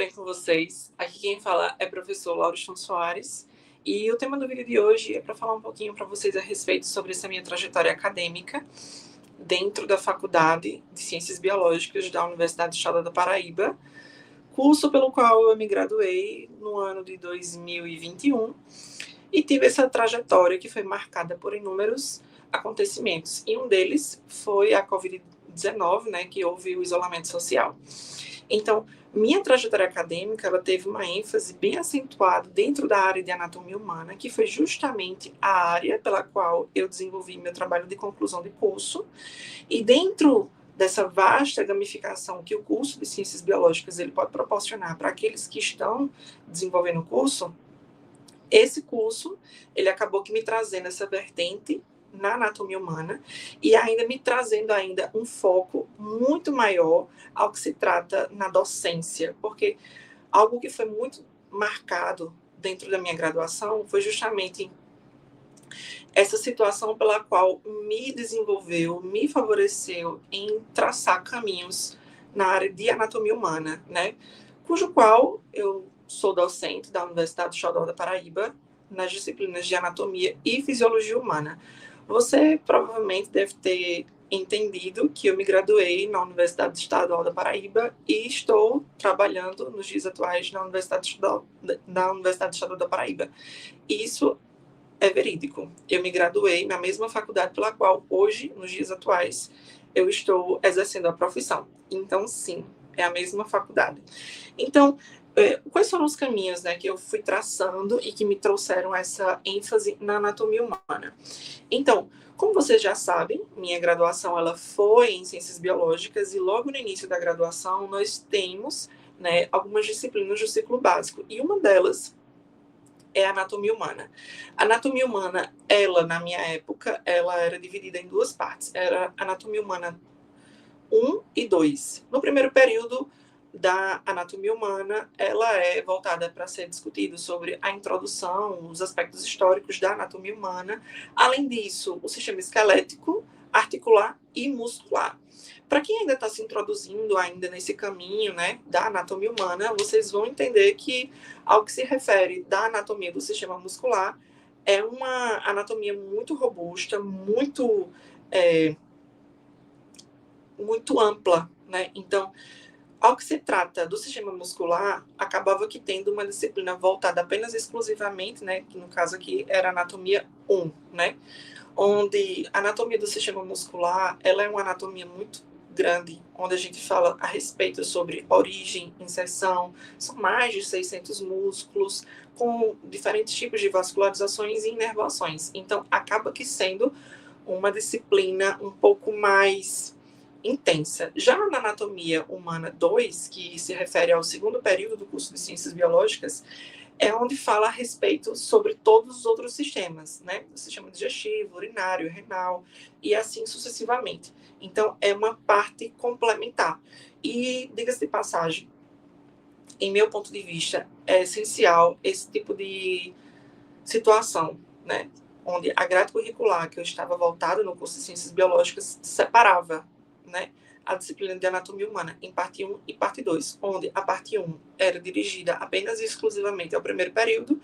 bem com vocês? Aqui quem fala é o professor Lauriston Soares, e o tema do vídeo de hoje é para falar um pouquinho para vocês a respeito sobre essa minha trajetória acadêmica dentro da Faculdade de Ciências Biológicas da Universidade do Estado da Paraíba, curso pelo qual eu me graduei no ano de 2021 e tive essa trajetória que foi marcada por inúmeros acontecimentos, e um deles foi a Covid-19, né, que houve o isolamento social. Então, minha trajetória acadêmica, ela teve uma ênfase bem acentuada dentro da área de anatomia humana, que foi justamente a área pela qual eu desenvolvi meu trabalho de conclusão de curso. E dentro dessa vasta gamificação que o curso de Ciências Biológicas ele pode proporcionar para aqueles que estão desenvolvendo o curso, esse curso, ele acabou que me trazendo essa vertente na anatomia humana e ainda me trazendo ainda um foco muito maior ao que se trata na docência, porque algo que foi muito marcado dentro da minha graduação foi justamente essa situação pela qual me desenvolveu, me favoreceu em traçar caminhos na área de anatomia humana, né? Cujo qual eu sou docente da Universidade do Estado da Paraíba nas disciplinas de anatomia e fisiologia humana. Você provavelmente deve ter entendido que eu me graduei na Universidade Estadual da Paraíba e estou trabalhando nos dias atuais na Universidade do Estado da Paraíba. Isso é verídico. Eu me graduei na mesma faculdade pela qual hoje, nos dias atuais, eu estou exercendo a profissão. Então, sim, é a mesma faculdade. Então, quais foram os caminhos, né, que eu fui traçando e que me trouxeram essa ênfase na anatomia humana? Então, como vocês já sabem, minha graduação ela foi em Ciências Biológicas e logo no início da graduação nós temos, né, algumas disciplinas do ciclo básico e uma delas é a anatomia humana. A anatomia humana, ela, na minha época, ela era dividida em duas partes. Era anatomia humana 1 e 2. No primeiro período da anatomia humana, ela é voltada para ser discutido sobre a introdução, os aspectos históricos da anatomia humana. Além disso, o sistema esquelético, articular e muscular. Para quem ainda está se introduzindo ainda nesse caminho, né, da anatomia humana, vocês vão entender que, ao que se refere da anatomia do sistema muscular, é uma anatomia muito robusta, muito ampla, né? Então, ao que se trata do sistema muscular, acabava que tendo uma disciplina voltada apenas exclusivamente, né, que no caso aqui era anatomia 1, né, onde a anatomia do sistema muscular, ela é uma anatomia muito grande, onde a gente fala a respeito sobre origem, inserção, são mais de 600 músculos, com diferentes tipos de vascularizações e inervações. Então, acaba que sendo uma disciplina um pouco mais intensa. Já na anatomia humana 2, que se refere ao segundo período do curso de Ciências Biológicas, é onde fala a respeito sobre todos os outros sistemas, né? O sistema digestivo, urinário, renal, e assim sucessivamente. Então, é uma parte complementar. E, diga-se de passagem, em meu ponto de vista, é essencial esse tipo de situação, né? Onde a grade curricular que eu estava voltada no curso de Ciências Biológicas separava, né, a disciplina de anatomia humana em parte 1 e parte 2, onde a parte 1 era dirigida apenas e exclusivamente ao primeiro período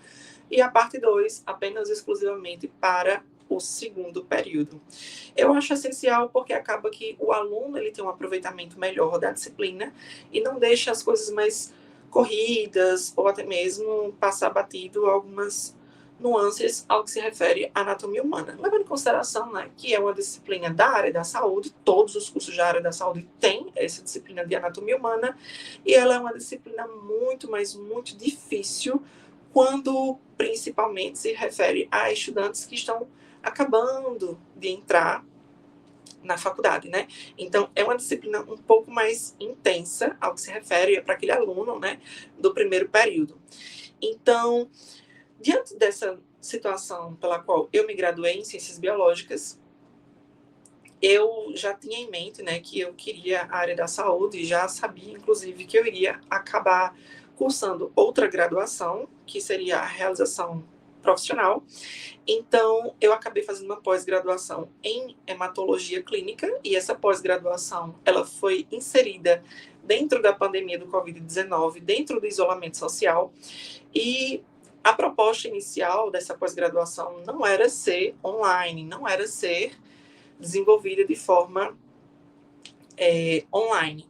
e a parte 2 apenas e exclusivamente para o segundo período. Eu acho essencial porque acaba que o aluno ele tem um aproveitamento melhor da disciplina e não deixa as coisas mais corridas ou até mesmo passar batido algumas nuances ao que se refere à anatomia humana. Levando em consideração, né, que é uma disciplina da área da saúde, todos os cursos da área da saúde têm essa disciplina de anatomia humana, e ela é uma disciplina muito, mas muito difícil quando principalmente se refere a estudantes que estão acabando de entrar na faculdade, né? Então, é uma disciplina um pouco mais intensa ao que se refere para aquele aluno, né, do primeiro período. Então, diante dessa situação pela qual eu me graduei em Ciências Biológicas, eu já tinha em mente, né, que eu queria a área da saúde, já sabia, inclusive, que eu iria acabar cursando outra graduação, que seria a realização profissional. Então, eu acabei fazendo uma pós-graduação em hematologia clínica, e essa pós-graduação, ela foi inserida dentro da pandemia do Covid-19, dentro do isolamento social, e a proposta inicial dessa pós-graduação não era ser online, não era ser desenvolvida de forma online.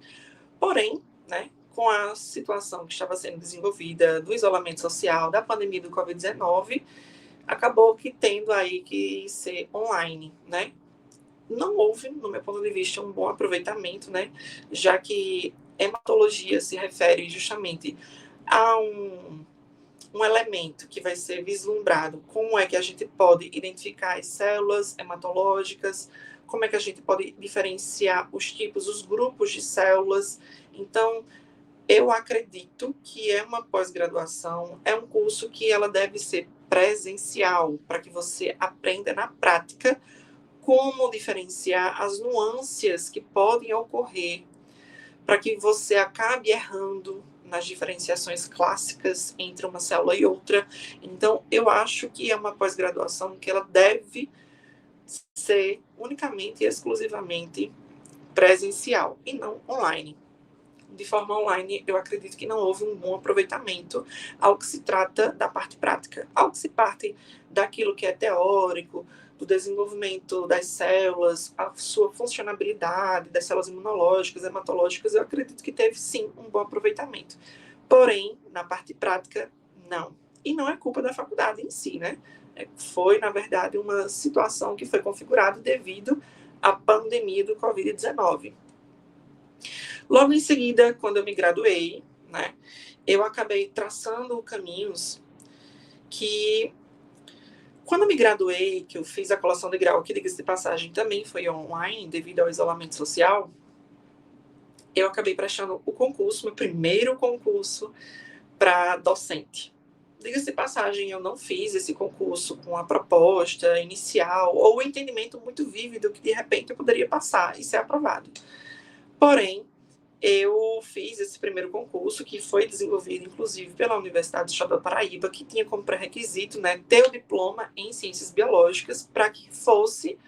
Porém, né, com a situação que estava sendo desenvolvida do isolamento social, da pandemia do Covid-19, acabou que tendo aí que ser online, né? Não houve, no meu ponto de vista, um bom aproveitamento, né? Já que hematologia se refere justamente a um elemento que vai ser vislumbrado, como é que a gente pode identificar as células hematológicas, como é que a gente pode diferenciar os tipos, os grupos de células. Então, eu acredito que é uma pós-graduação, é um curso que ela deve ser presencial, para que você aprenda na prática como diferenciar as nuances que podem ocorrer, para que você acabe errando nas diferenciações clássicas entre uma célula e outra. Então, eu acho que é uma pós-graduação que ela deve ser unicamente e exclusivamente presencial e não online. De forma online, eu acredito que não houve um bom aproveitamento ao que se trata da parte prática, ao que se parte daquilo que é teórico, do desenvolvimento das células, a sua funcionalidade, das células imunológicas, hematológicas, eu acredito que teve sim um bom aproveitamento. Porém, na parte prática, não. E não é culpa da faculdade em si, né? Foi, na verdade, uma situação que foi configurada devido à pandemia do Covid-19. Logo em seguida, quando eu me graduei, né, eu acabei traçando caminhos que, quando eu me graduei, que eu fiz a colação de grau, que diga-se de passagem também foi online, devido ao isolamento social, eu acabei prestando o concurso, meu primeiro concurso para docente. Diga-se de passagem, eu não fiz esse concurso com a proposta inicial ou o entendimento muito vívido que, de repente, eu poderia passar e ser aprovado. Porém, eu fiz esse primeiro concurso, que foi desenvolvido, inclusive, pela Universidade do Estado da Paraíba, que tinha como pré-requisito, né, ter o diploma em Ciências Biológicas, para que fosse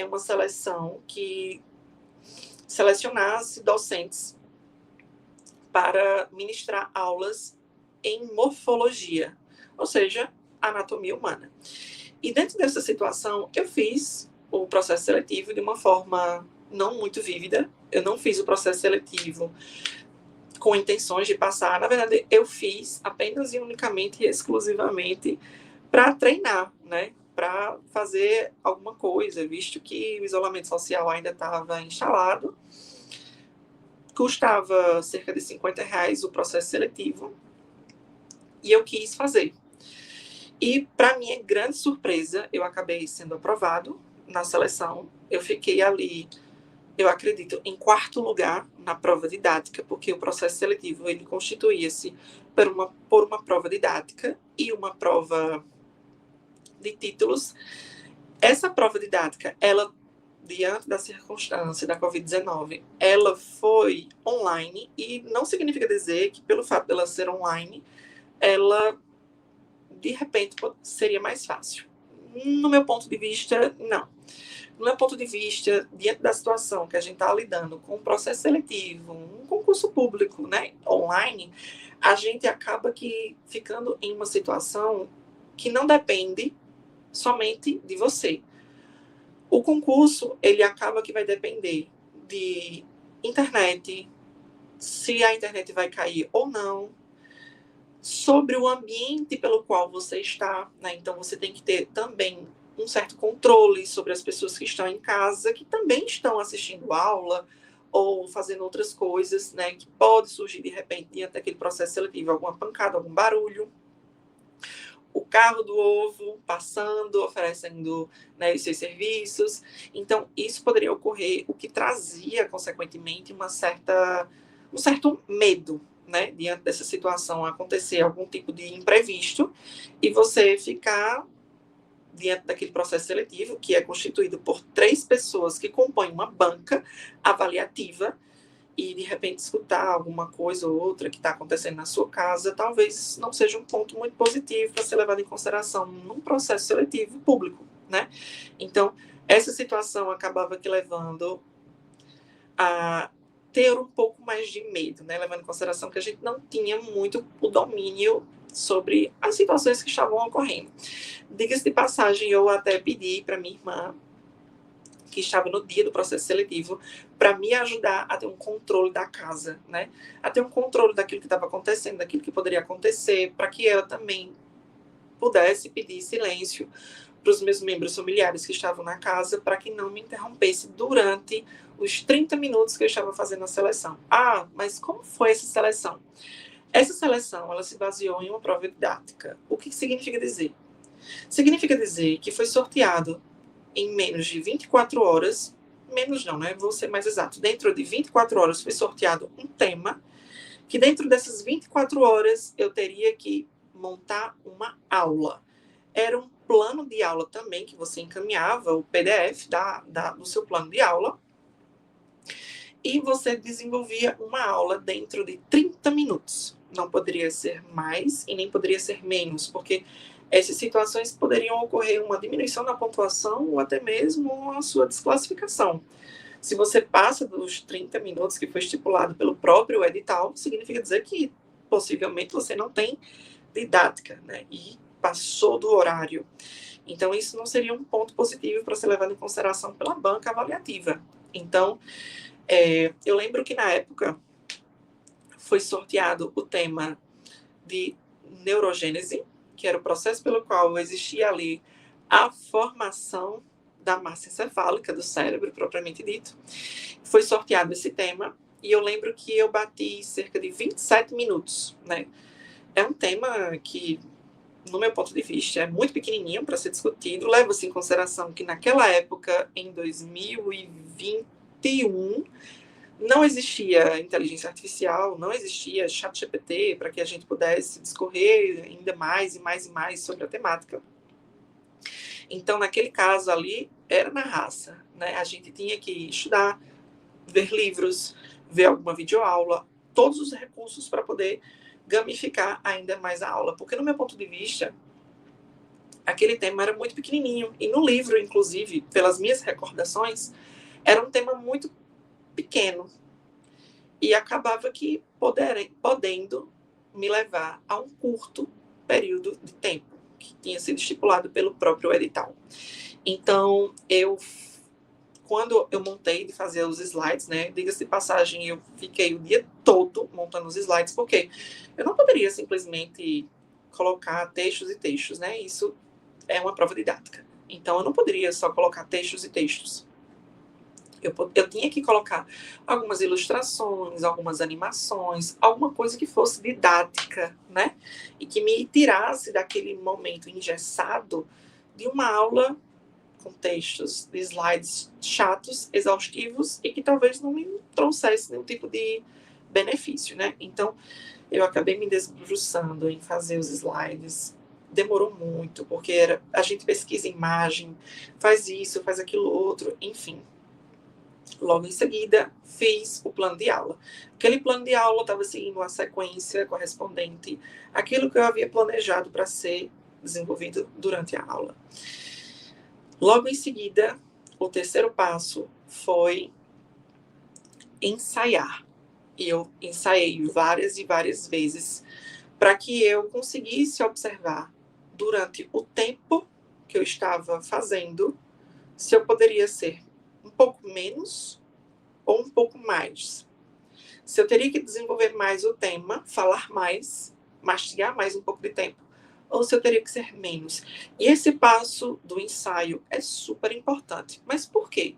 uma seleção que selecionasse docentes para ministrar aulas em morfologia, ou seja, anatomia humana. E dentro dessa situação, eu fiz o processo seletivo de uma forma não muito vívida. Eu não fiz o processo seletivo com intenções de passar. Na verdade, eu fiz apenas e unicamente e exclusivamente para treinar, né? Para fazer alguma coisa, visto que o isolamento social ainda estava instalado. Custava cerca de R$50 o processo seletivo. E eu quis fazer. E, para minha grande surpresa, eu acabei sendo aprovado na seleção. Eu fiquei ali, eu acredito, em quarto lugar na prova didática, porque o processo seletivo ele constituía-se por uma prova didática e uma prova de títulos. Essa prova didática, ela, diante da circunstância da Covid-19, ela foi online, e não significa dizer que, pelo fato dela ser online, ela, de repente, seria mais fácil. No meu ponto de vista, não. No meu ponto de vista, diante da situação que a gente está lidando com um processo seletivo, um concurso público, né, online, a gente acaba que ficando em uma situação que não depende somente de você. O concurso, ele acaba que vai depender de internet, se a internet vai cair ou não, sobre o ambiente pelo qual você está, né? Então você tem que ter também um certo controle sobre as pessoas que estão em casa, que também estão assistindo aula ou fazendo outras coisas, né? Que pode surgir de repente diante daquele processo seletivo, alguma pancada, algum barulho. O carro do ovo passando, oferecendo, né, os seus serviços. Então, isso poderia ocorrer, o que trazia, consequentemente, um certo medo, né, diante dessa situação acontecer algum tipo de imprevisto e você ficar diante daquele processo seletivo, que é constituído por 3 pessoas que compõem uma banca avaliativa, e de repente escutar alguma coisa ou outra que está acontecendo na sua casa, talvez não seja um ponto muito positivo para ser levado em consideração num processo seletivo público, né? Então, essa situação acabava que levando a ter um pouco mais de medo, né? Levando em consideração que a gente não tinha muito o domínio sobre as situações que estavam ocorrendo. Diga-se de passagem, eu até pedi para minha irmã, que estava no dia do processo seletivo, para me ajudar a ter um controle da casa, né? A ter um controle daquilo que estava acontecendo, daquilo que poderia acontecer, para que ela também pudesse pedir silêncio para os meus membros familiares que estavam na casa, para que não me interrompesse durante os 30 minutos que eu estava fazendo a seleção. Ah, mas como foi essa seleção? Essa seleção, ela se baseou em uma prova didática. O que significa dizer? Significa dizer que foi sorteado em menos de 24 horas, menos não, né? Vou ser mais exato. Dentro de 24 horas foi sorteado um tema, que dentro dessas 24 horas eu teria que montar uma aula. Era um plano de aula também, que você encaminhava o PDF do seu plano de aula, e você desenvolvia uma aula dentro de 30 minutos. Não poderia ser mais e nem poderia ser menos, porque essas situações poderiam ocorrer uma diminuição na pontuação ou até mesmo a sua desclassificação. Se você passa dos 30 minutos que foi estipulado pelo próprio edital, significa dizer que possivelmente você não tem didática, né? E passou do horário. Então, isso não seria um ponto positivo para ser levado em consideração pela banca avaliativa. Então, eu lembro que na época foi sorteado o tema de neurogênese, que era o processo pelo qual existia ali a formação da massa encefálica do cérebro, propriamente dito. Foi sorteado esse tema, e eu lembro que eu bati cerca de 27 minutos, né? É um tema que, no meu ponto de vista, é muito pequenininho para ser discutido. Leva-se em consideração que naquela época, em 2021, não existia inteligência artificial, não existia ChatGPT para que a gente pudesse discorrer ainda mais e mais e mais sobre a temática. Então, naquele caso ali, era na raça, né? A gente tinha que estudar, ver livros, ver alguma videoaula, todos os recursos para poder gamificar ainda mais a aula. Porque, no meu ponto de vista, aquele tema era muito pequenininho. E no livro, inclusive, pelas minhas recordações, era um tema muito pequeno. E acabava que podendo me levar a um curto período de tempo, que tinha sido estipulado pelo próprio edital. Então, quando eu montei de fazer os slides, né, diga-se de passagem, eu fiquei o dia todo montando os slides, porque eu não poderia simplesmente colocar textos e textos, né, isso é uma prova didática. Então, eu não poderia só colocar textos e textos. Eu tinha que colocar algumas ilustrações, algumas animações, alguma coisa que fosse didática, né? E que me tirasse daquele momento engessado de uma aula com textos, de slides chatos, exaustivos e que talvez não me trouxesse nenhum tipo de benefício, né? Então, eu acabei me debruçando em fazer os slides. Demorou muito, porque a gente pesquisa imagem, faz isso, faz aquilo outro, enfim. Logo em seguida, fiz o plano de aula. Aquele plano de aula estava seguindo uma sequência correspondente àquilo que eu havia planejado para ser desenvolvido durante a aula. Logo em seguida, o terceiro passo foi ensaiar. E eu ensaiei várias e várias vezes para que eu conseguisse observar durante o tempo que eu estava fazendo se eu poderia ser um pouco menos ou um pouco mais. Se eu teria que desenvolver mais o tema, falar mais, mastigar mais um pouco de tempo, ou se eu teria que ser menos. E esse passo do ensaio é super importante. Mas por quê?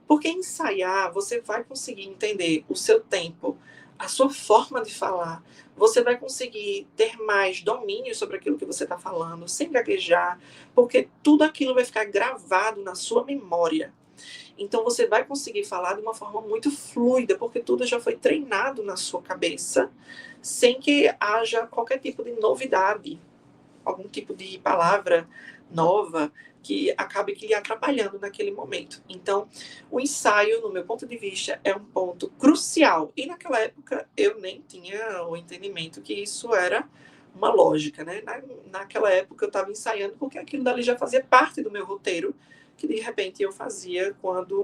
Porque ensaiar, você vai conseguir entender o seu tempo, a sua forma de falar. Você vai conseguir ter mais domínio sobre aquilo que você está falando, sem gaguejar, porque tudo aquilo vai ficar gravado na sua memória. Então, você vai conseguir falar de uma forma muito fluida, porque tudo já foi treinado na sua cabeça, sem que haja qualquer tipo de novidade, algum tipo de palavra nova que acabe que lhe atrapalhando naquele momento. Então, o ensaio, no meu ponto de vista, é um ponto crucial. E naquela época, eu nem tinha o entendimento que isso era uma lógica, né? Naquela época, eu estava ensaiando porque aquilo dali já fazia parte do meu roteiro, que de repente eu fazia quando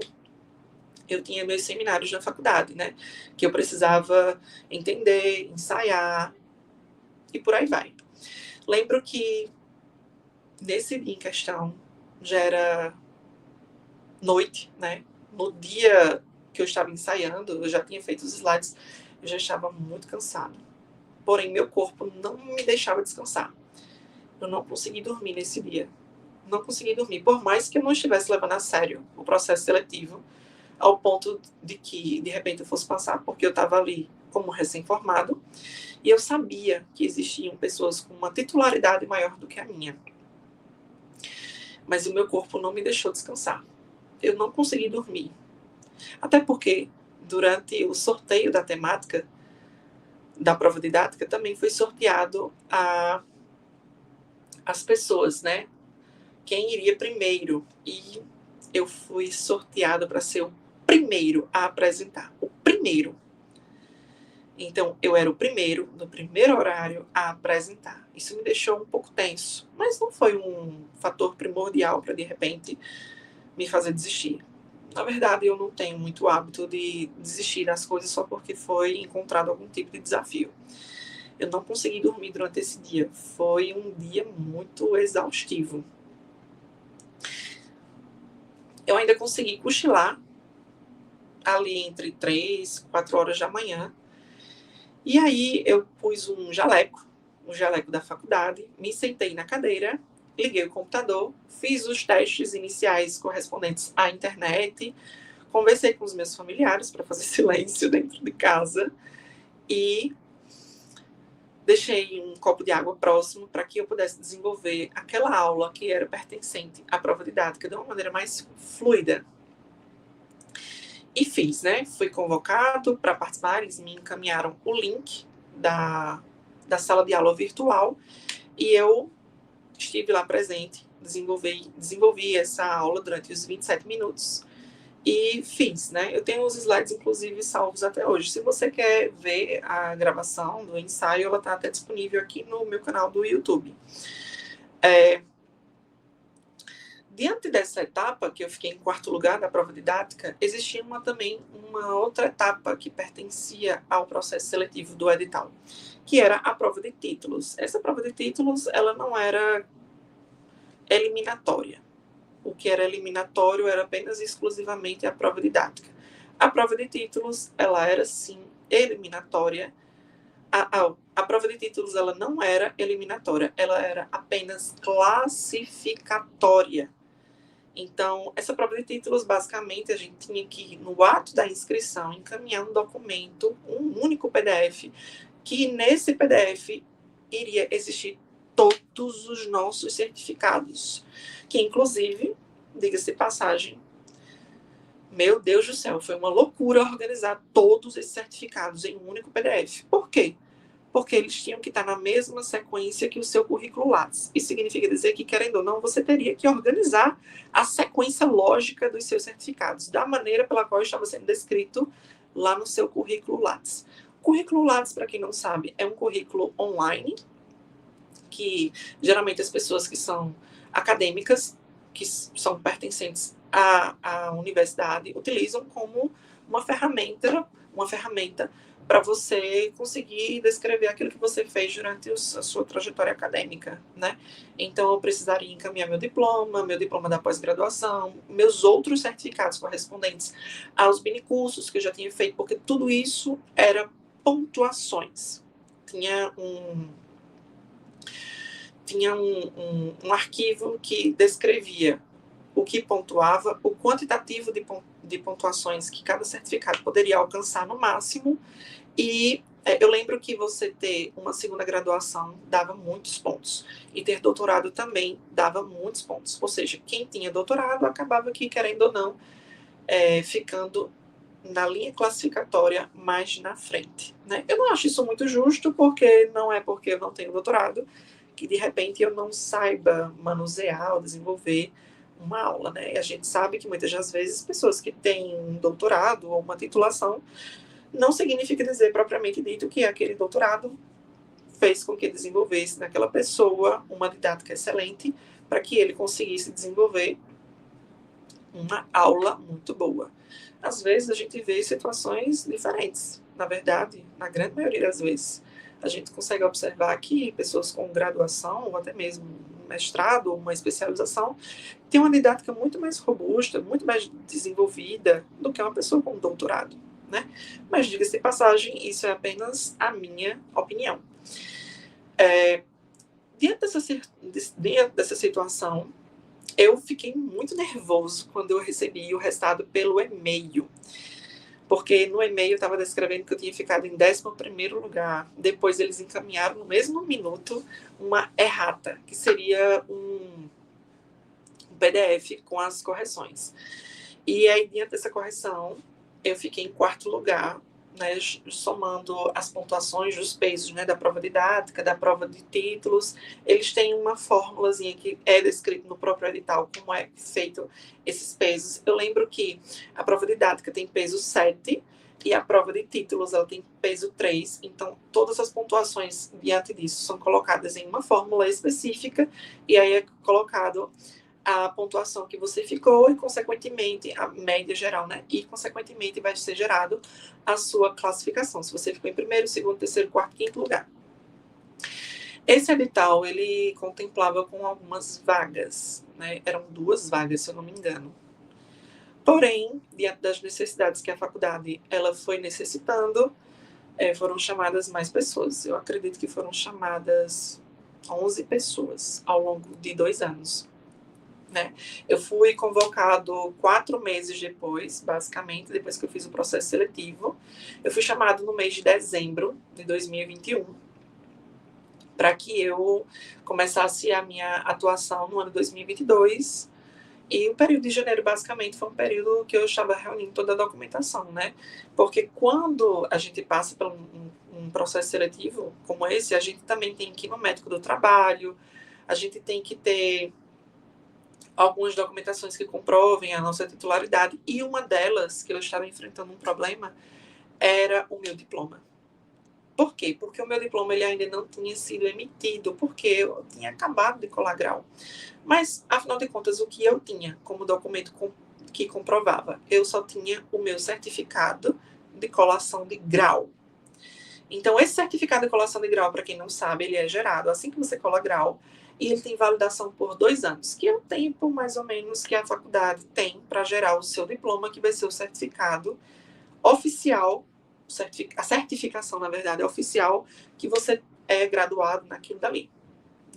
eu tinha meus seminários na faculdade, né? Que eu precisava entender, ensaiar e por aí vai. Lembro que nesse dia em questão já era noite, né? No dia que eu estava ensaiando, eu já tinha feito os slides, eu já estava muito cansado. Porém, meu corpo não me deixava descansar. Eu não consegui dormir nesse dia. Não consegui dormir, por mais que eu não estivesse levando a sério o processo seletivo, ao ponto de que, de repente, eu fosse passar, porque eu estava ali como recém-formado, e eu sabia que existiam pessoas com uma titularidade maior do que a minha. Mas o meu corpo não me deixou descansar. Eu não consegui dormir. Até porque, durante o sorteio da temática, da prova didática, também foi sorteado as pessoas, né? Quem iria primeiro. E eu fui sorteada para ser o primeiro a apresentar. O primeiro. Então, eu era o primeiro, no primeiro horário, a apresentar. Isso me deixou um pouco tenso, mas não foi um fator primordial para, de repente, me fazer desistir. Na verdade, eu não tenho muito hábito de desistir das coisas só porque foi encontrado algum tipo de desafio. Eu não consegui dormir durante esse dia. Foi um dia muito exaustivo. Eu ainda consegui cochilar ali entre 3, 4 horas da manhã. E aí eu pus um jaleco da faculdade, me sentei na cadeira, liguei o computador, fiz os testes iniciais correspondentes à internet, conversei com os meus familiares para fazer silêncio dentro de casa e deixei um copo de água próximo para que eu pudesse desenvolver aquela aula que era pertencente à prova didática de uma maneira mais fluida. E fiz, né? Fui convocado para participar, eles me encaminharam o link da sala de aula virtual e eu estive lá presente, desenvolvi essa aula durante os 27 minutos e fiz, né? Eu tenho os slides, inclusive, salvos até hoje. Se você quer ver a gravação do ensaio, ela está até disponível aqui no meu canal do YouTube. Diante dessa etapa, que eu fiquei em quarto lugar da prova didática, existia também uma outra etapa que pertencia ao processo seletivo do edital, que era a prova de títulos. Essa prova de títulos, ela não era eliminatória. O que era eliminatório era apenas e exclusivamente a prova didática. A prova de títulos, ela era sim eliminatória. A prova de títulos, ela não era eliminatória, ela era apenas classificatória. Então, essa prova de títulos, basicamente, a gente tinha que, no ato da inscrição, encaminhar um documento, um único PDF, que nesse PDF iria existir todos os nossos certificados, que inclusive, diga-se de passagem, meu Deus do céu, foi uma loucura organizar todos esses certificados em um único PDF. Por quê? Porque eles tinham que estar na mesma sequência que o seu currículo Lattes. Isso significa dizer que, querendo ou não, você teria que organizar a sequência lógica dos seus certificados, da maneira pela qual estava sendo descrito lá no seu currículo Lattes. O currículo Lattes, para quem não sabe, é um currículo online, que geralmente as pessoas que são acadêmicas, que são pertencentes à universidade, utilizam como uma ferramenta para você conseguir descrever aquilo que você fez durante a sua trajetória acadêmica, né? Então, eu precisaria encaminhar meu diploma da pós-graduação, meus outros certificados correspondentes aos minicursos que eu já tinha feito, porque tudo isso era pontuações. Tinha um arquivo que descrevia o que pontuava, o quantitativo de pontuações que cada certificado poderia alcançar no máximo. E eu lembro que você ter uma segunda graduação dava muitos pontos. E ter doutorado também dava muitos pontos. Ou seja, quem tinha doutorado acabava aqui, querendo ou não, ficando na linha classificatória mais na frente, né? Eu não acho isso muito justo, porque não é porque eu não tenho doutorado que, de repente, eu não saiba manusear ou desenvolver uma aula, né? E a gente sabe que, muitas das vezes, pessoas que têm um doutorado ou uma titulação não significa dizer propriamente dito que aquele doutorado fez com que desenvolvesse naquela pessoa uma didática excelente para que ele conseguisse desenvolver uma aula muito boa. Às vezes a gente vê situações diferentes. Na verdade, na grande maioria das vezes, a gente consegue observar que pessoas com graduação, ou até mesmo um mestrado, ou uma especialização, têm uma didática muito mais robusta, muito mais desenvolvida do que uma pessoa com doutorado, né? Mas, diga-se de passagem, isso é apenas a minha opinião. Diante dessa situação, eu fiquei muito nervoso quando eu recebi o resultado pelo e-mail. Porque no e-mail estava descrevendo que eu tinha ficado em 11º lugar. Depois eles encaminharam no mesmo minuto uma errata, que seria um PDF com as correções. E aí, diante dessa correção, eu fiquei em 4º lugar, né, somando as pontuações dos pesos, né, da prova didática, da prova de títulos. Eles têm uma fórmulazinha que é descrito no próprio edital, como é feito esses pesos. Eu lembro que a prova didática tem peso 7 e a prova de títulos ela tem peso 3. Então, todas as pontuações diante disso são colocadas em uma fórmula específica e aí é colocado a pontuação que você ficou e, consequentemente, a média geral, né? E, consequentemente, vai ser gerado a sua classificação. Se você ficou em 1º, 2º, 3º, 4º, 5º lugar. Esse edital, ele contemplava com algumas vagas, né? Eram 2 vagas, se eu não me engano. Porém, diante das necessidades que a faculdade ela foi necessitando, foram chamadas mais pessoas. Eu acredito que foram chamadas 11 pessoas ao longo de 2 anos. Né? Eu fui convocado 4 meses depois, basicamente, depois que eu fiz o processo seletivo. Eu fui chamado no mês de dezembro de 2021 para que eu começasse a minha atuação no ano 2022. E o período de janeiro, basicamente, foi um período que eu estava reunindo toda a documentação, né? Porque quando a gente passa por um processo seletivo como esse, a gente também tem que ir no médico do trabalho, a gente tem que ter algumas documentações que comprovem a nossa titularidade, e uma delas, que eu estava enfrentando um problema, era o meu diploma. Por quê? Porque o meu diploma ele ainda não tinha sido emitido, porque eu tinha acabado de colar grau. Mas, afinal de contas, o que eu tinha como documento que comprovava? Eu só tinha o meu certificado de colação de grau. Então, esse certificado de colação de grau, para quem não sabe, ele é gerado assim que você cola grau, e ele tem validação por 2 anos, que é o tempo, mais ou menos, que a faculdade tem para gerar o seu diploma, que vai ser o certificado oficial, a certificação, na verdade, é oficial, que você é graduado naquilo dali.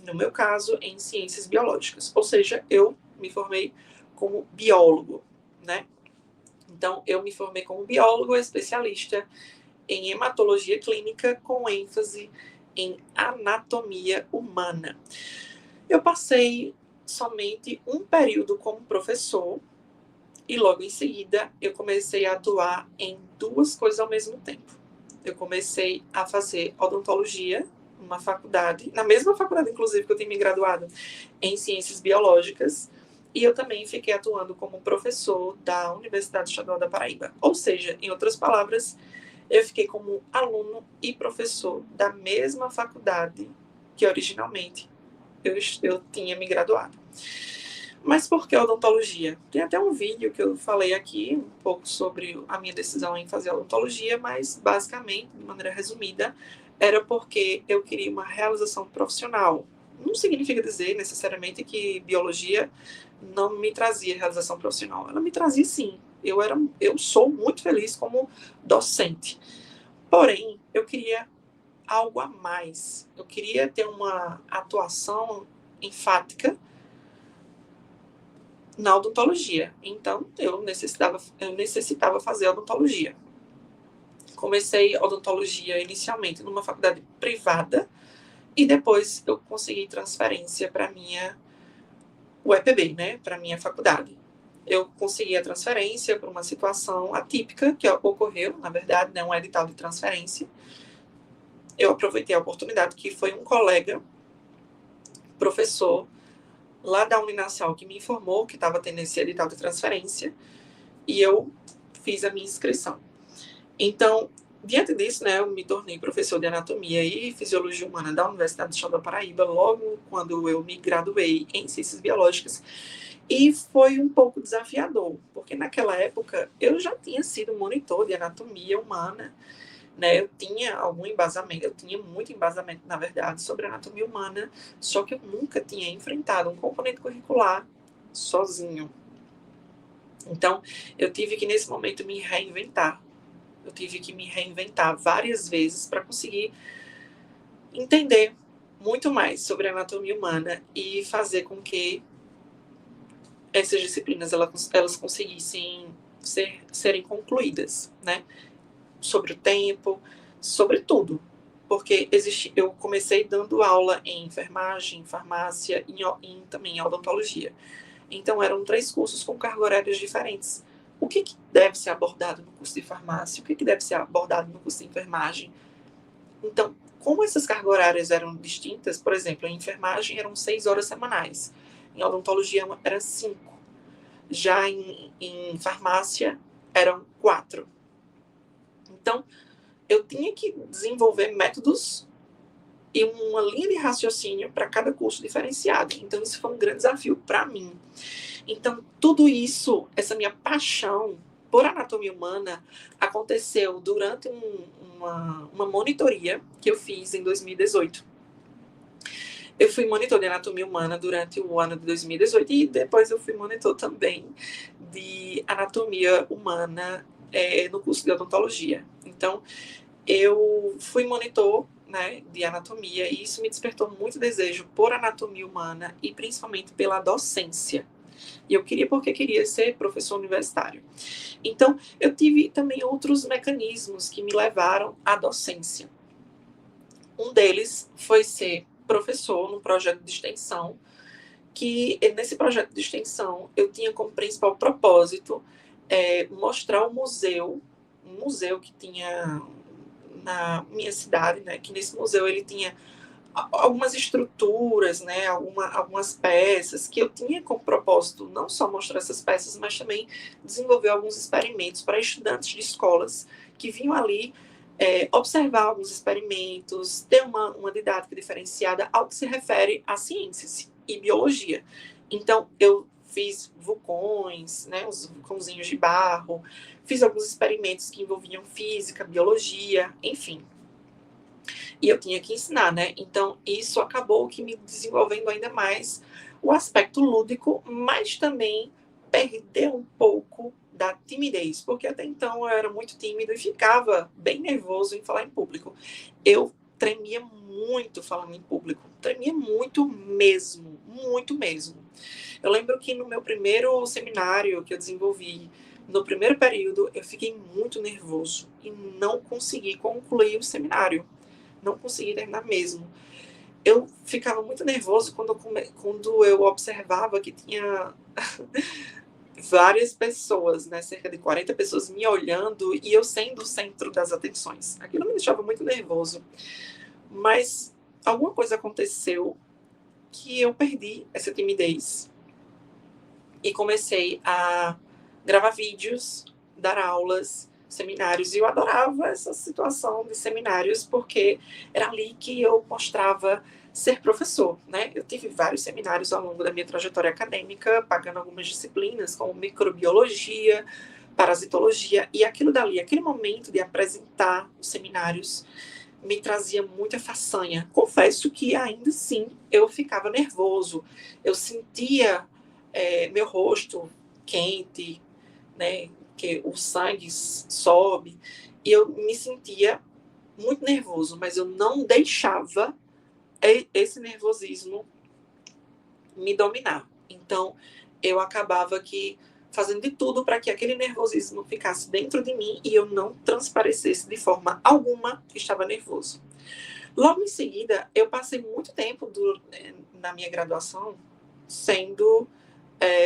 No meu caso, em ciências biológicas. Ou seja, eu me formei como biólogo, né? Então, eu me formei como biólogo especialista em hematologia clínica, com ênfase em anatomia humana. Eu passei somente um período como professor e logo em seguida eu comecei a atuar em 2 coisas ao mesmo tempo. Eu comecei a fazer odontologia numa faculdade, na mesma faculdade, inclusive, que eu tinha me graduado em ciências biológicas, e eu também fiquei atuando como professor da Universidade Estadual da Paraíba. Ou seja, em outras palavras, eu fiquei como aluno e professor da mesma faculdade que originalmente eu tinha me graduado. Mas por que odontologia? Tem até um vídeo que eu falei aqui um pouco sobre a minha decisão em fazer odontologia, mas basicamente, de maneira resumida, era porque eu queria uma realização profissional. Não significa dizer necessariamente que biologia não me trazia realização profissional. Ela me trazia sim. Eu sou muito feliz como docente. Porém, eu queria algo a mais. Eu queria ter uma atuação enfática na odontologia. Então, eu necessitava fazer odontologia. Comecei odontologia inicialmente numa faculdade privada e depois eu consegui transferência para minha UEPB, né, para minha faculdade. Eu consegui a transferência por uma situação atípica que ocorreu, na verdade, né, um edital de transferência. Eu aproveitei a oportunidade que foi um colega, professor, lá da Uninasal, que me informou que estava tendo esse edital de transferência, e eu fiz a minha inscrição. Então, diante disso, né, eu me tornei professor de anatomia e fisiologia humana da Universidade Estadual da Paraíba, logo quando eu me graduei em ciências biológicas. E foi um pouco desafiador, porque naquela época eu já tinha sido monitor de anatomia humana, né? Eu tinha algum embasamento, eu tinha muito embasamento, na verdade, sobre anatomia humana, só que eu nunca tinha enfrentado um componente curricular sozinho. Então, eu tive que, nesse momento, me reinventar. Eu tive que me reinventar várias vezes para conseguir entender muito mais sobre a anatomia humana e fazer com que essas disciplinas elas conseguissem serem concluídas, né? Sobre o tempo, sobre tudo. Porque eu comecei dando aula em enfermagem, farmácia e também em odontologia. Então, eram 3 cursos com cargas horárias diferentes. O que deve ser abordado no curso de farmácia? O que deve ser abordado no curso de enfermagem? Então, como essas cargas horárias eram distintas, por exemplo, em enfermagem eram 6 horas semanais, em odontologia era 5, já em farmácia eram 4. Então, eu tinha que desenvolver métodos e uma linha de raciocínio para cada curso diferenciado. Então, isso foi um grande desafio para mim. Então, tudo isso, essa minha paixão por anatomia humana, aconteceu durante uma monitoria que eu fiz em 2018. Eu fui monitor de anatomia humana durante o ano de 2018 e depois eu fui monitor também de anatomia humana no curso de odontologia. Então, eu fui monitor, né, de anatomia e isso me despertou muito desejo por anatomia humana e principalmente pela docência. E eu queria porque queria ser professor universitário. Então, eu tive também outros mecanismos que me levaram à docência. Um deles foi ser professor num projeto de extensão, que nesse projeto de extensão eu tinha como principal propósito mostrar um museu que tinha na minha cidade, né, que nesse museu ele tinha algumas estruturas, né, algumas peças que eu tinha como propósito não só mostrar essas peças, mas também desenvolver alguns experimentos para estudantes de escolas que vinham ali observar alguns experimentos, ter uma didática diferenciada ao que se refere a ciências e biologia. Então, eu fiz vulcões, né, os vulcãozinhos de barro, fiz alguns experimentos que envolviam física, biologia, enfim. E eu tinha que ensinar, né? Então, isso acabou que me desenvolvendo ainda mais o aspecto lúdico, mas também perdeu um pouco da timidez, porque até então eu era muito tímido e ficava bem nervoso em falar em público. Eu tremia muito falando em público, tremia muito mesmo, muito mesmo. Eu lembro que no meu primeiro seminário que eu desenvolvi, no primeiro período, eu fiquei muito nervoso e não consegui concluir o seminário. Não consegui terminar mesmo. Eu ficava muito nervoso quando eu observava que tinha várias pessoas, né, cerca de 40 pessoas me olhando e eu sendo o centro das atenções. Aquilo me deixava muito nervoso. Mas alguma coisa aconteceu que eu perdi essa timidez e comecei a gravar vídeos, dar aulas, seminários, e eu adorava essa situação de seminários, porque era ali que eu mostrava ser professor, né? Eu tive vários seminários ao longo da minha trajetória acadêmica, pagando algumas disciplinas, como microbiologia, parasitologia, e aquilo dali, aquele momento de apresentar os seminários, me trazia muita façanha. Confesso que ainda assim eu ficava nervoso, eu sentia meu rosto quente, né, que o sangue sobe, e eu me sentia muito nervoso, mas eu não deixava esse nervosismo me dominar. Então, eu acabava que fazendo de tudo para que aquele nervosismo ficasse dentro de mim e eu não transparecesse de forma alguma que estava nervoso. Logo em seguida, eu passei muito tempo na minha graduação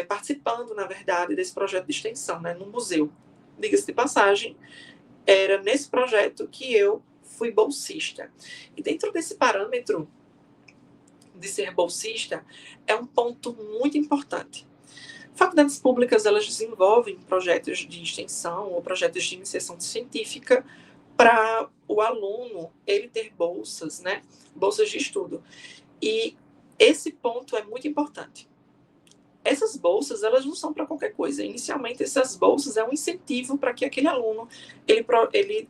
participando, na verdade, desse projeto de extensão, né, no museu. Diga-se de passagem, era nesse projeto que eu fui bolsista. E dentro desse parâmetro de ser bolsista, é um ponto muito importante. Faculdades públicas, elas desenvolvem projetos de extensão ou projetos de iniciação científica para o aluno ele ter bolsas, né? Bolsas de estudo. E esse ponto é muito importante. essas bolsas, elas não são para qualquer coisa. Inicialmente, essas bolsas é um incentivo para que aquele aluno ele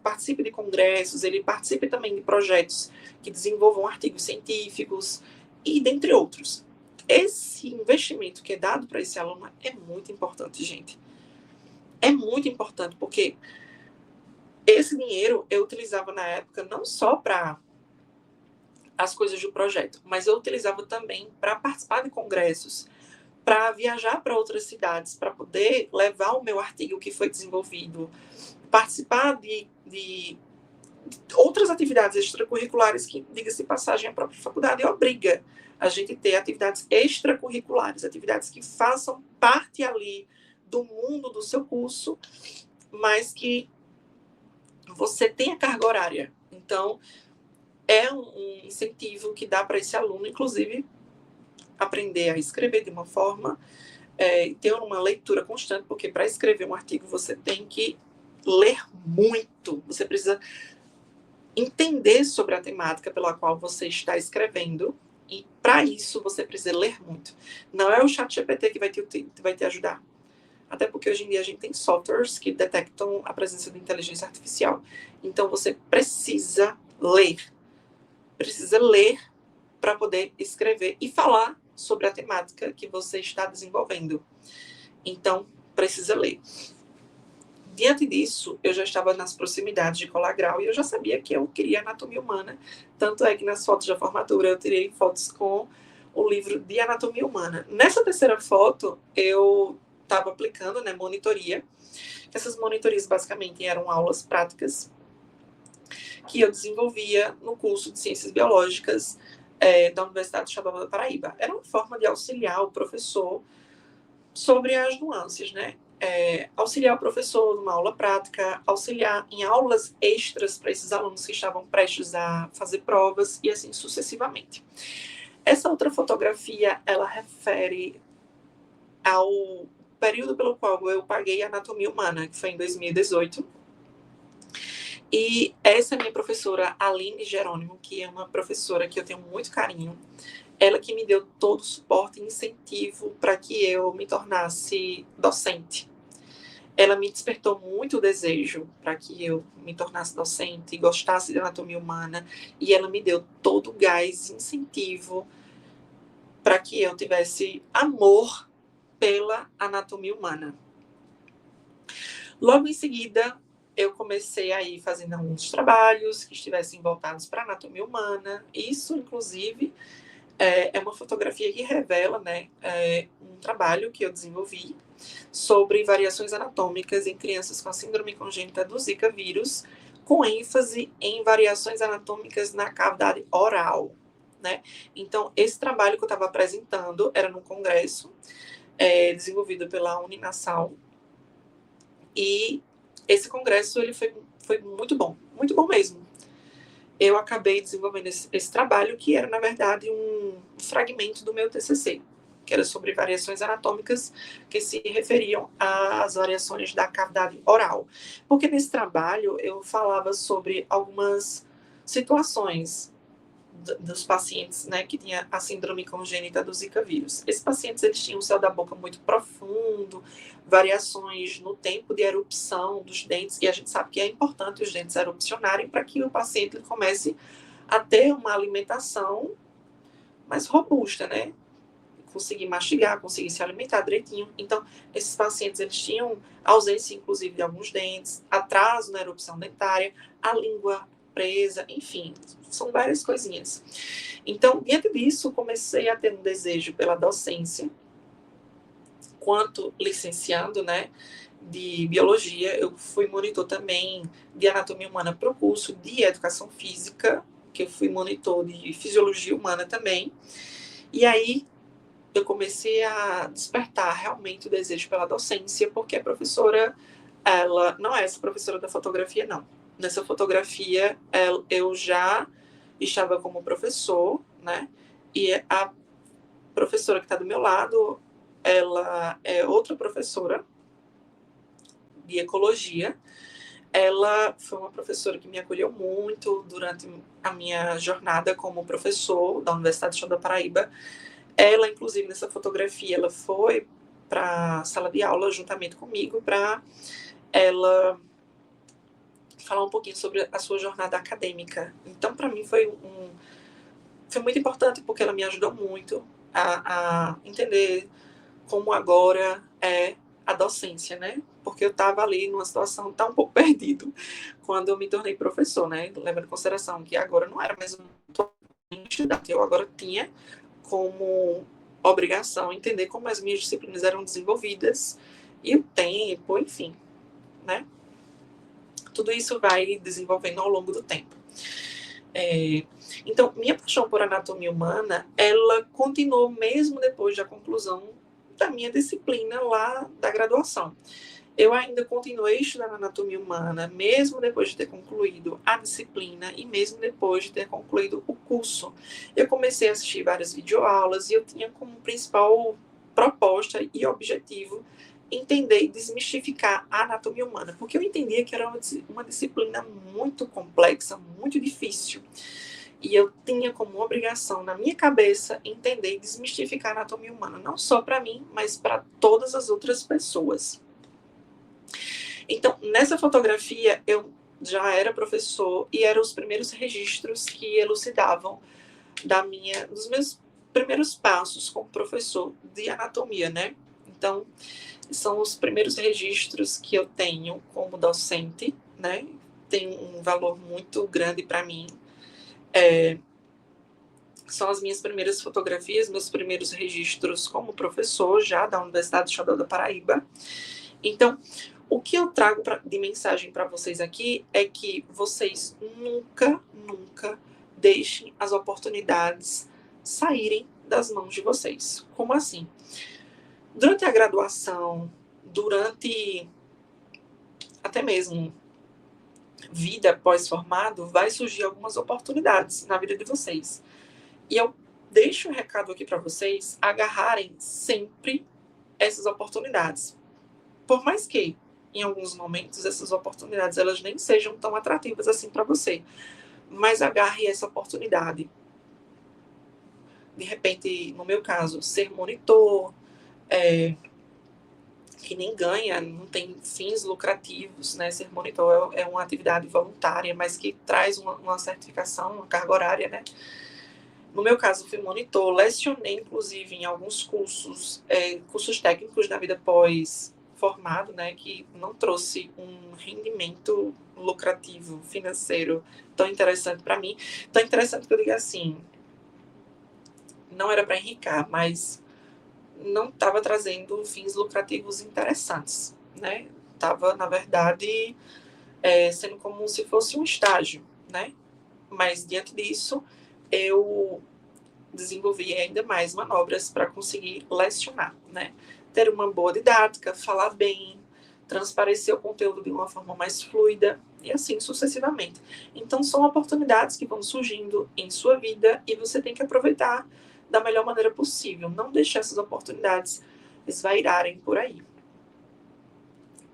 participe de congressos, ele participe também de projetos que desenvolvam artigos científicos e dentre outros. Esse investimento que é dado para esse aluno é muito importante, gente. É muito importante, porque esse dinheiro eu utilizava na época não só para as coisas do projeto, mas eu utilizava também para participar de congressos, para viajar para outras cidades, para poder levar o meu artigo que foi desenvolvido, participar de outras atividades extracurriculares que, diga-se de passagem, a própria faculdade obriga a gente ter atividades extracurriculares, atividades que façam parte ali do mundo do seu curso, mas que você tenha carga horária. Então, é um incentivo que dá para esse aluno, inclusive, aprender a escrever de uma forma, ter uma leitura constante, porque para escrever um artigo você tem que ler muito, você precisa entender sobre a temática pela qual você está escrevendo, e para isso você precisa ler muito. Não é o ChatGPT que vai te ajudar. Até porque hoje em dia a gente tem softwares que detectam a presença de inteligência artificial. Então você precisa ler. Precisa ler para poder escrever e falar sobre a temática que você está desenvolvendo. Então, precisa ler. Diante disso, eu já estava nas proximidades de colar grau e eu já sabia que eu queria anatomia humana. Tanto é que nas fotos da formatura eu tirei fotos com o livro de anatomia humana. Nessa terceira foto, eu estava aplicando, né, monitoria. Essas monitorias basicamente eram aulas práticas que eu desenvolvia no curso de Ciências Biológicas da Universidade Estadual da Paraíba. Era uma forma de auxiliar o professor sobre as nuances, né? Auxiliar o professor numa aula prática, auxiliar em aulas extras para esses alunos que estavam prestes a fazer provas e assim sucessivamente. Essa outra fotografia, ela refere ao período pelo qual eu paguei anatomia humana, que foi em 2018. E essa é minha professora, Aline Jerônimo, que é uma professora que eu tenho muito carinho. Ela que me deu todo o suporte e incentivo para que eu me tornasse docente. Ela me despertou muito o desejo para que eu me tornasse docente e gostasse de anatomia humana. E ela me deu todo o gás e incentivo para que eu tivesse amor pela anatomia humana. Logo em seguida, eu comecei a ir fazendo alguns trabalhos que estivessem voltados para a anatomia humana. Isso, inclusive, é uma fotografia que revela, né, um trabalho que eu desenvolvi sobre variações anatômicas em crianças com a síndrome congênita do Zika vírus, com ênfase em variações anatômicas na cavidade oral, né? Então, esse trabalho que eu estava apresentando era num congresso desenvolvido pela Uninasal, e esse congresso ele foi muito bom mesmo. Eu acabei desenvolvendo esse trabalho, que era, na verdade, um fragmento do meu TCC, que era sobre variações anatômicas que se referiam às variações da cavidade oral. Porque nesse trabalho eu falava sobre algumas situações dos pacientes, né, que tinha a síndrome congênita do Zika vírus. Esses pacientes, eles tinham o céu da boca muito profundo, variações no tempo de erupção dos dentes, e a gente sabe que é importante os dentes erupcionarem para que o paciente comece a ter uma alimentação mais robusta, né? Conseguir mastigar, conseguir se alimentar direitinho. Então, esses pacientes, eles tinham ausência, inclusive, de alguns dentes, atraso na erupção dentária, a língua presa, enfim, são várias coisinhas. Então, diante disso, comecei a ter um desejo pela docência, quanto licenciando, né, de biologia. Eu fui monitor também de anatomia humana para o curso de educação física, que eu fui monitor de fisiologia humana também. E aí, eu comecei a despertar realmente o desejo pela docência, porque a professora, ela não é essa professora da fotografia, não. Nessa fotografia, eu já estava como professor, né? E a professora que está do meu lado, ela é outra professora de ecologia. Ela foi uma professora que me acolheu muito durante a minha jornada como professor da Universidade Estadual da Paraíba. Ela, inclusive, nessa fotografia, ela foi para a sala de aula juntamente comigo para ela falar um pouquinho sobre a sua jornada acadêmica. Então, para mim, foi muito importante, porque ela me ajudou muito a entender como agora é a docência, né? Porque eu estava ali numa situação tá um pouco perdido quando eu me tornei professor, né? Levando em consideração que agora não era mais um estudante, eu agora tinha como obrigação entender como as minhas disciplinas eram desenvolvidas e o tempo, enfim, né? Tudo isso vai desenvolvendo ao longo do tempo. Então, minha paixão por anatomia humana, ela continuou mesmo depois da conclusão da minha disciplina lá da graduação. Eu ainda continuei estudando anatomia humana, mesmo depois de ter concluído a disciplina e mesmo depois de ter concluído o curso. Eu comecei a assistir várias videoaulas e eu tinha como principal proposta e objetivo entender e desmistificar a anatomia humana, porque eu entendia que era uma disciplina muito complexa, muito difícil. E eu tinha como obrigação, na minha cabeça, entender e desmistificar a anatomia humana, não só para mim, mas para todas as outras pessoas. Então, nessa fotografia, eu já era professor e eram os primeiros registros que elucidavam dos meus primeiros passos como professor de anatomia, né? Então, são os primeiros registros que eu tenho como docente, né? Tem um valor muito grande para mim. São as minhas primeiras fotografias, meus primeiros registros como professor já da Universidade Estadual da Paraíba. Então, o que eu trago de mensagem para vocês aqui é que vocês nunca deixem as oportunidades saírem das mãos de vocês. Como assim? Durante a graduação, durante até mesmo vida pós-formado, vai surgir algumas oportunidades na vida de vocês. E eu deixo um recado aqui para vocês agarrarem sempre essas oportunidades. Por mais que, em alguns momentos, essas oportunidades elas nem sejam tão atrativas assim para você, mas agarre essa oportunidade. De repente, no meu caso, ser monitor, que nem ganha, não tem fins lucrativos, né? Ser monitor é uma atividade voluntária, mas que traz uma certificação, uma carga horária, né? No meu caso, fui monitor, lecionei, inclusive, em alguns cursos técnicos da vida pós-formado, né, que não trouxe um rendimento lucrativo financeiro tão interessante para mim. Tão interessante que eu diga assim, não era para enricar, mas não estava trazendo fins lucrativos interessantes, né? Estava, na verdade, sendo como se fosse um estágio, né? Mas, diante disso, eu desenvolvi ainda mais manobras para conseguir lecionar, né? Ter uma boa didática, falar bem, transparecer o conteúdo de uma forma mais fluida e assim sucessivamente. Então, são oportunidades que vão surgindo em sua vida e você tem que aproveitar da melhor maneira possível. Não deixar essas oportunidades esvairarem por aí.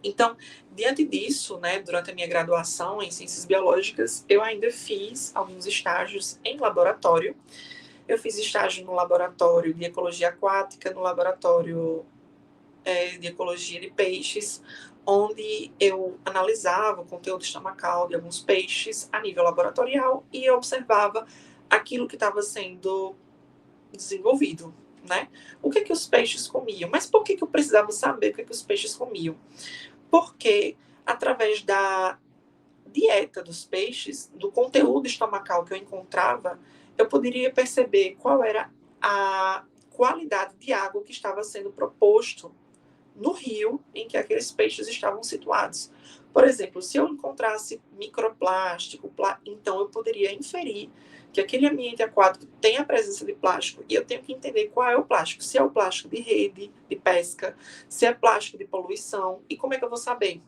Então, diante disso, né, durante a minha graduação em Ciências Biológicas, eu ainda fiz alguns estágios em laboratório. Eu fiz estágio no laboratório de ecologia aquática, no laboratório de ecologia de peixes, onde eu analisava o conteúdo estomacal de alguns peixes a nível laboratorial e eu observava aquilo que estava sendo desenvolvido, né? O que os peixes comiam? Mas por que eu precisava saber o que os peixes comiam? Porque através da dieta dos peixes, do conteúdo estomacal que eu encontrava, eu poderia perceber qual era a qualidade de água que estava sendo proposto no rio em que aqueles peixes estavam situados. Por exemplo, se eu encontrasse microplástico, então eu poderia inferir que aquele ambiente aquático tem a presença de plástico e eu tenho que entender qual é o plástico. Se é o plástico de rede, de pesca, se é plástico de poluição, e como é que eu vou saber?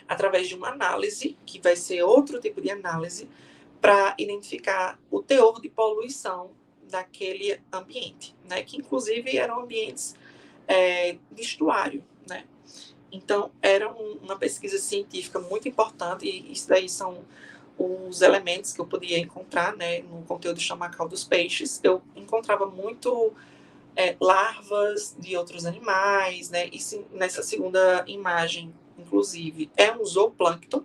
Através de uma análise, que vai ser outro tipo de análise, para identificar o teor de poluição daquele ambiente, né? Que inclusive eram ambientes de estuário, né? Então, era uma pesquisa científica muito importante, e isso daí são os elementos que eu podia encontrar, né, no conteúdo estomacal dos peixes. Eu encontrava muito larvas de outros animais, né, e nessa segunda imagem, inclusive, é um zooplâncton.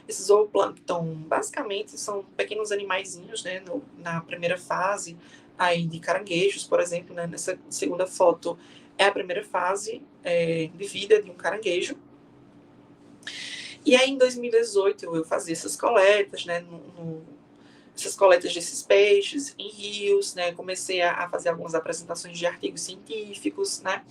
Esse zooplâncton, basicamente, são pequenos animaizinhos, né, na primeira fase, aí de caranguejos, por exemplo, né, nessa segunda foto é a primeira fase de vida de um caranguejo. E aí, em 2018, eu fazia essas coletas, né, essas coletas desses peixes em rios, né, comecei a fazer algumas apresentações de artigos científicos, né.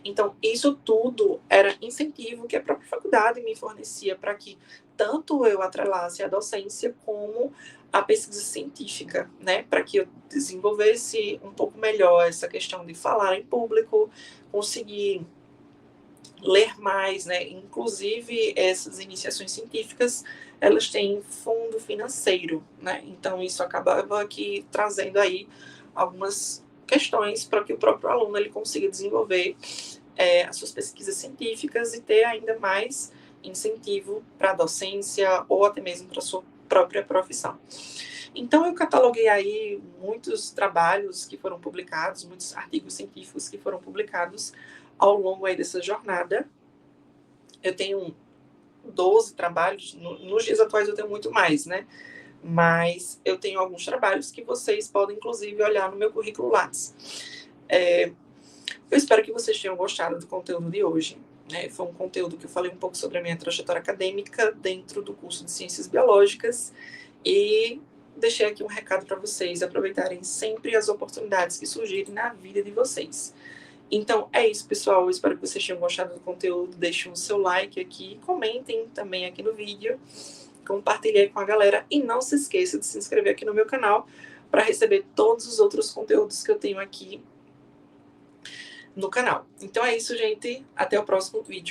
Então, isso tudo era incentivo que a própria faculdade me fornecia para que tanto eu atrelasse a docência como a pesquisa científica, né, para que eu desenvolvesse um pouco melhor essa questão de falar em público, conseguir ler mais, né? Inclusive essas iniciações científicas, elas têm fundo financeiro, né? Então isso acabava aqui trazendo aí algumas questões para que o próprio aluno ele consiga desenvolver as suas pesquisas científicas e ter ainda mais incentivo para a docência ou até mesmo para a sua própria profissão. Então eu cataloguei aí muitos trabalhos que foram publicados, muitos artigos científicos que foram publicados ao longo aí dessa jornada. Eu tenho 12 trabalhos, nos dias atuais eu tenho muito mais, né? Mas eu tenho alguns trabalhos que vocês podem, inclusive, olhar no meu currículo Lattes. Eu espero que vocês tenham gostado do conteúdo de hoje. Né? Foi um conteúdo que eu falei um pouco sobre a minha trajetória acadêmica dentro do curso de Ciências Biológicas e deixei aqui um recado para vocês aproveitarem sempre as oportunidades que surgirem na vida de vocês. Então, é isso, pessoal. Eu espero que vocês tenham gostado do conteúdo. Deixem o seu like aqui, comentem também aqui no vídeo, compartilhem com a galera e não se esqueça de se inscrever aqui no meu canal para receber todos os outros conteúdos que eu tenho aqui no canal. Então é isso, gente. Até o próximo vídeo.